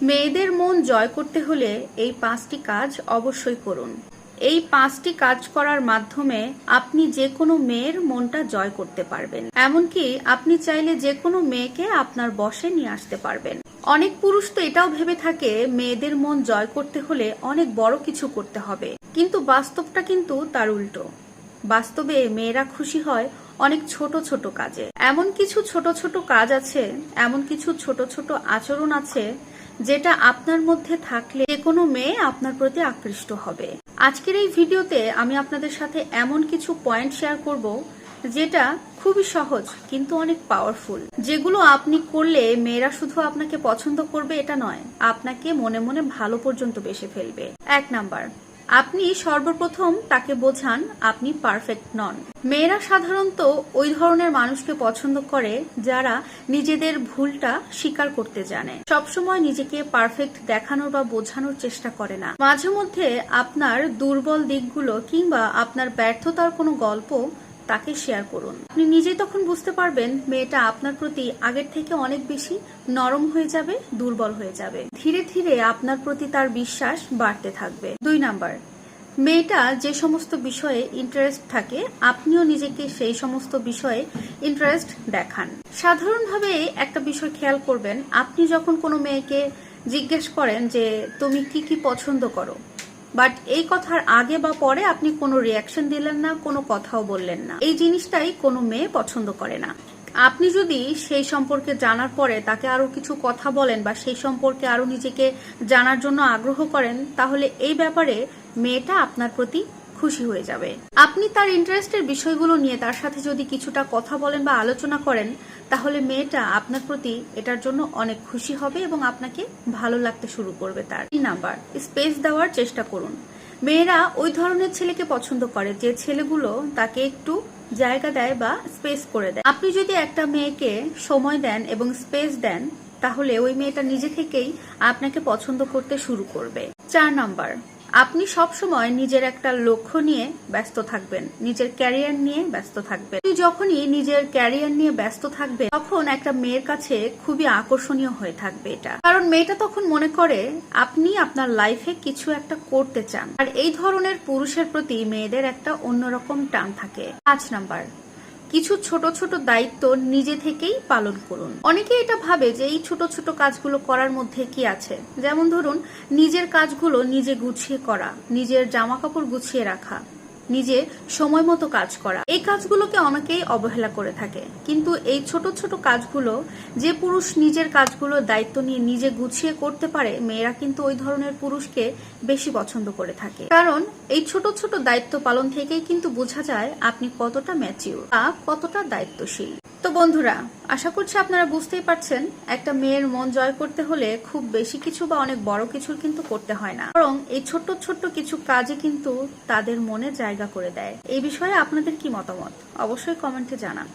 মেয়েদের মন জয় করতে হলে এই 5টি কাজ অবশ্যই করুন। এই 5টি কাজ করার মাধ্যমে আপনি যে কোনো মেয়ের মনটা জয় করতে পারবেন। এমনকি আপনি চাইলে যে কোনো মেয়েকে আপনার বশে নিয়ে আসতে পারবেন। অনেক পুরুষ তো এটাও ভেবে থাকে মেয়েদের মন জয় করতে হলে অনেক বড় কিছু করতে হবে, কিন্তু বাস্তবটা কিন্তু তার উল্টো। বাস্তবে মেয়েরা খুশি হয় অনেক ছোট ছোট কাজে। এমন কিছু ছোট ছোট কাজ আছে, এমন কিছু ছোট ছোট আচরণ আছে যেটা আপনার মধ্যে থাকলে যে কোনো মেয়ে আপনার প্রতি আকৃষ্ট হবে। আজকের এই ভিডিওতে আমি আপনাদের সাথে এমন কিছু পয়েন্ট শেয়ার করব যেটা খুবই সহজ কিন্তু অনেক পাওয়ারফুল, যেগুলো আপনি করলে মেয়েরা শুধু আপনাকে পছন্দ করবে এটা নয়, আপনাকে মনে মনে ভালো পর্যন্ত বেসে ফেলবে। 1 নাম্বার, আপনি সর্বপ্রথম তাকে বোঝান আপনি পারফেক্ট নন। মেয়েরা সাধারণত ওই ধরনের মানুষকে পছন্দ করে যারা নিজেদের ভুলটা স্বীকার করতে জানে, সবসময় নিজেকে পারফেক্ট দেখানোর বা বোঝানোর চেষ্টা করে না। মাঝে মধ্যে আপনার দুর্বল দিকগুলো কিংবা আপনার ব্যর্থতার কোনো গল্প তাকে শেয়ার করুন। আপনি নিজেই তখন বুঝতে পারবেন মেয়েটা আপনার প্রতি আগের থেকে অনেক বেশি নরম হয়ে যাবে, দুর্বল হয়ে যাবে। ধীরে ধীরে আপনার প্রতি তার বিশ্বাস বাড়তে থাকবে। 2 নাম্বার, মেয়েটা যে সমস্ত বিষয়ে ইন্টারেস্ট থাকে আপনিও নিজেকে সেই সমস্ত বিষয়ে ইন্টারেস্ট দেখান। সাধারণভাবে একটা বিষয় খেয়াল করবেন, আপনি যখন কোনো মেয়েকে জিজ্ঞেস করেন যে তুমি কি কি পছন্দ করো, বাট এই কথার আগে বা পরে আপনি কোনো রিয়াকশন দিলেন না, কোনো কথাও বললেন না, এই জিনিসটাই কোনো মেয়ে পছন্দ করে না। আপনি যদি সেই সম্পর্কে জানার পরে তাকে আরো কিছু কথা বলেন বা সেই সম্পর্কে আরো নিজেকে জানার জন্য আগ্রহ করেন, তাহলে এই ব্যাপারে মেয়েটা আপনার প্রতি খুশি হয়ে যাবে। আপনি তার ইন্টারেস্টের বিষয়গুলো নিয়ে তার সাথে যদি কিছুটা কথা বলেন বা আলোচনা করেন, তাহলে মেয়েটা আপনার প্রতি এটার জন্য অনেক খুশি হবে এবং আপনাকে ভালো লাগতে শুরু করবে। তার 3 নাম্বার, স্পেস দেওয়ার চেষ্টা করুন। মেয়েরা ওই ধরনের ছেলেকে পছন্দ করে যে ছেলেগুলো তাকে একটু জায়গা দেয় বা স্পেস করে দেয়। আপনি যদি একটা মেয়েকে সময় দেন এবং স্পেস দেন, তাহলে ওই মেয়েটা নিজে থেকেই আপনাকে পছন্দ করতে শুরু করবে। 4 নাম্বার, আপনি সব সময় নিজের একটা লক্ষ্য নিয়ে ব্যস্ত থাকবেন, নিজের ক্যারিয়ার নিয়ে ব্যস্ত থাকবেন। যখনই নিজের ক্যারিয়ার নিয়ে ব্যস্ত থাকবে তখন একটা মেয়ের কাছে খুবই আকর্ষণীয় হয়ে থাকবে এটা, কারণ মেয়েটা তখন মনে করে আপনি আপনার লাইফে কিছু একটা করতে চান। আর এই ধরনের পুরুষের প্রতি মেয়েদের একটা অন্যরকম টান থাকে। 5 নাম্বার, কিছু ছোট ছোট দায়িত্ব নিজে থেকেই পালন করুন। অনেকে এটা ভাবে যে এই ছোট ছোট কাজগুলো করার মধ্যে কি আছে, যেমন ধরুন নিজের কাজগুলো নিজে গুছিয়ে করা, নিজের জামা কাপড় গুছিয়ে রাখা, নিজে সময় মতো কাজ করা। এই কাজগুলোকে অনেকেই অবহেলা করে থাকে, কিন্তু এই ছোট ছোট কাজগুলো যে পুরুষ নিজের কাজগুলো দায়িত্ব নিয়ে নিজে গুছিয়ে করতে পারে, মেয়েরা কিন্তু ওই ধরনের পুরুষকে বেশি পছন্দ করে থাকে। কারণ এই ছোট ছোট দায়িত্ব পালন থেকেই কিন্তু বোঝা যায় আপনি কতটা ম্যাচিউর বা কতটা দায়িত্বশীল। তো বন্ধুরা, আশা করছি আপনারা বুঝতেই পারছেন একটা মেয়ের মন জয় করতে হলে খুব বেশি কিছু বা অনেক বড় কিছু কিন্তু করতে হয় না, বরং এই ছোট্ট ছোট্ট কিছু কাজে কিন্তু তাদের মনে জায়গা করে দেয়। এই বিষয়ে আপনাদের কি মতামত অবশ্যই কমেন্টে জানান।